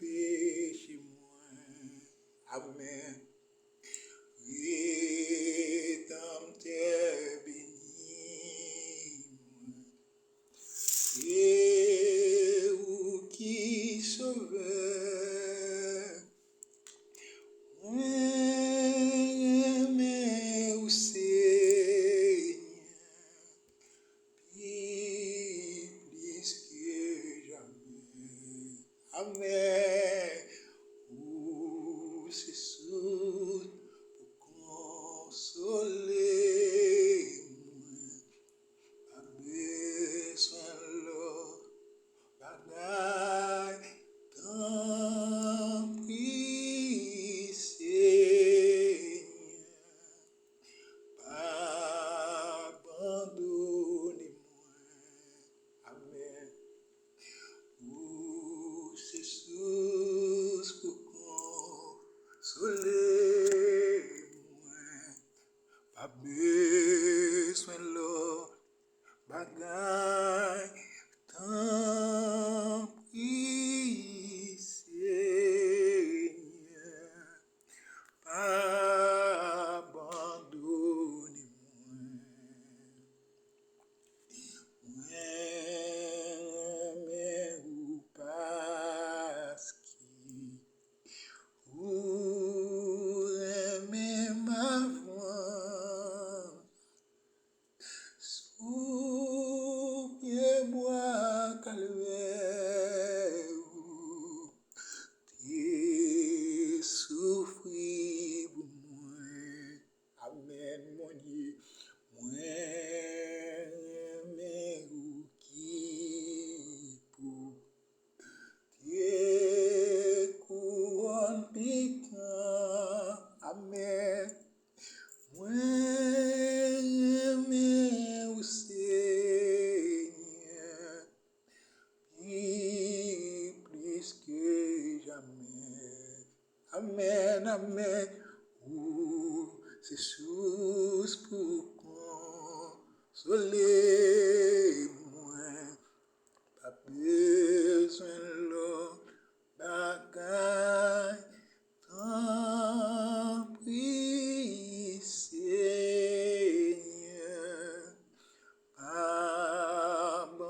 péché moi. Amen. Rédempteur béni moi. Et où qui sauveur. Mais où Seigneur. Plus que jamais. Amen. Où c'est sous pour consoler moi. Pas besoin l'autre bagaille. Tant pis Seigneur. Pas abandonnez-moi. Amen. Où c'est sous pour consoler moi. Pas besoin l'autre bagaille. Tant pis Seigneur. Pas abandonnez-moi. Mais où parce où aimer ma voix sous pied bois calvaire t'es souffrir pour moi. Amen mon Dieu. Mais où qui pour tes couronnes piquant. Amen. Mais où Seigneur, plus que jamais. Amen, amen. Où c'est source pour consoler moi. Pas besoin l'autre bagaille. Tant pis Seigneur. Abandonnez-moi.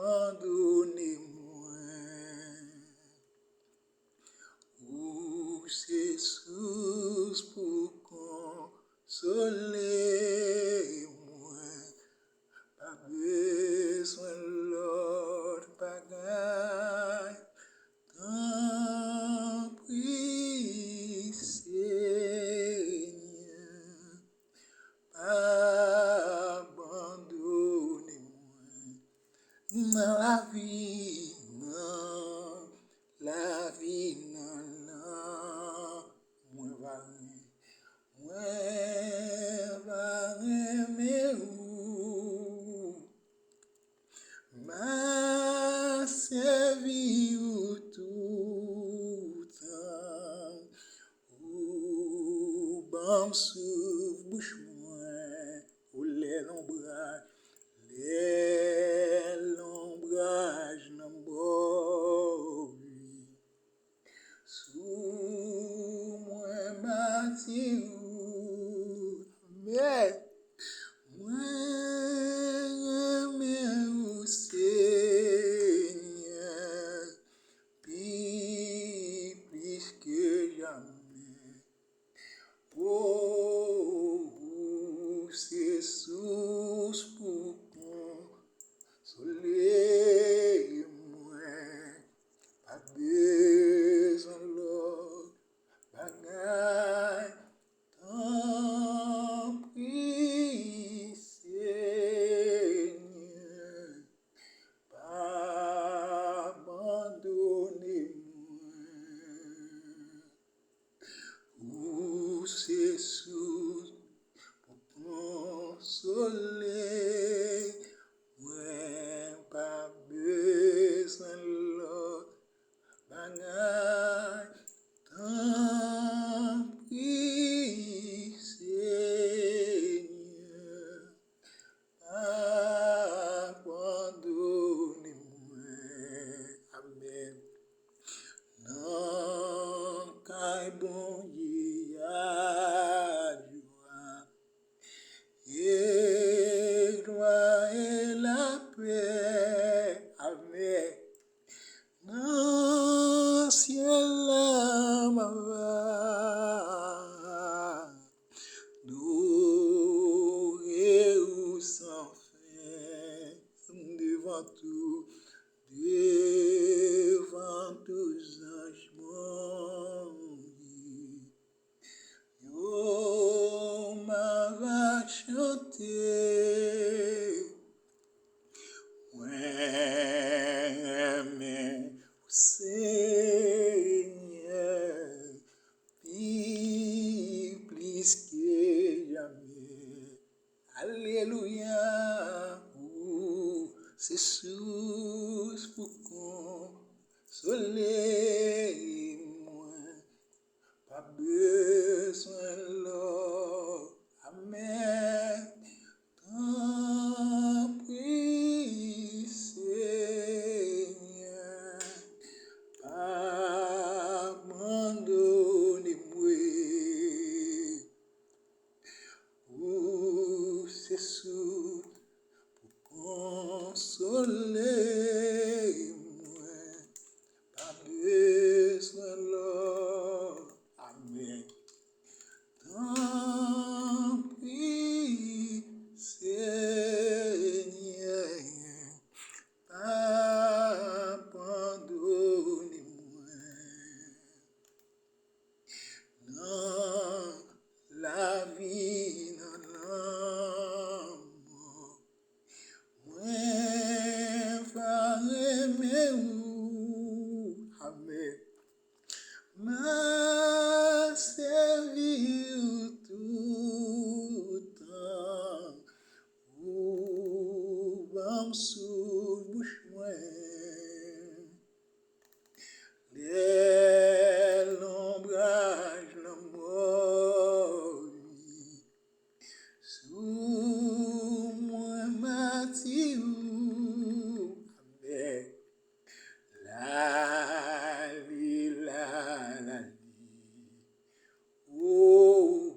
Où c'est source pour consoler moi. Pas besoin l'autre bagaille. Tant pis Seigneur. Abandonnez-moi. Dans la vie, non. La vie, non, non. Moi va aimer où. Ma servi ou tout temps. Ou bam sous bouche moi. Ou les l'ombrage nan bovi. Sous moi bâti ou. Mais où Seigneur, plus que jamais. Oh, bon Dieu a joie, et joie et la paix. Amen. Dans le ciel là-bas, nous et sans fin, devant tout anges, mon Dieu. Yo m'a chanté, ouais, mais Seigneur, plus que jamais. Alléluia, c'est source pour consoler moi. Pas besoin l'or, amen. Tant pis, Seigneur, pas abandonnez-moi. C'est sous consoler moi. Pas besoin l'or, amen. Tant pis, Seigneur, pas abandonnez-moi. Dans la vie, dans l'amour, moi, frère, mais où, amen. M'a servi tout temps, ou bam sous bouche moi, les l'ombrage la mort, sous moi Mathieu, amen. La li la la li. Oh,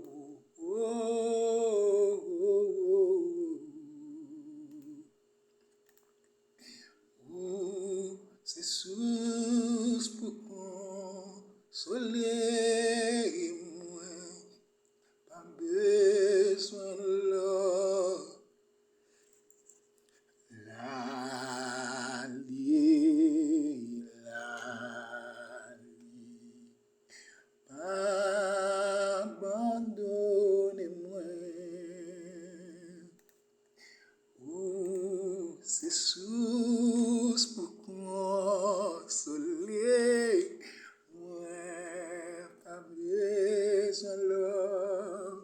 oh, oh, oh. C'est source pour consoler moi. Pas besoin de l'or. La li. Abandonnez-moi, c'est source pour consoler moi, pas besoin l'or.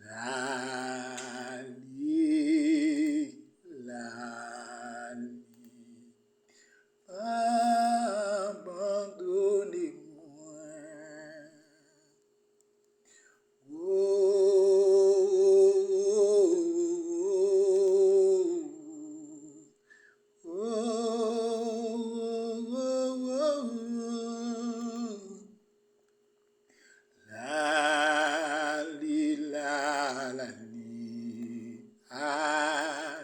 La li, abandonnez-moi. La li la la li. Ah.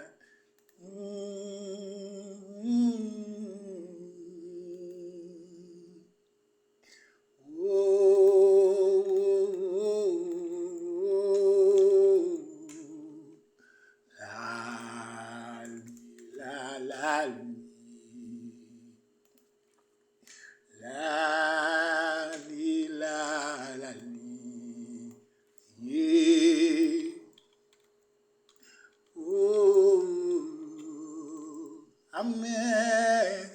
Yeah. Oh, amen.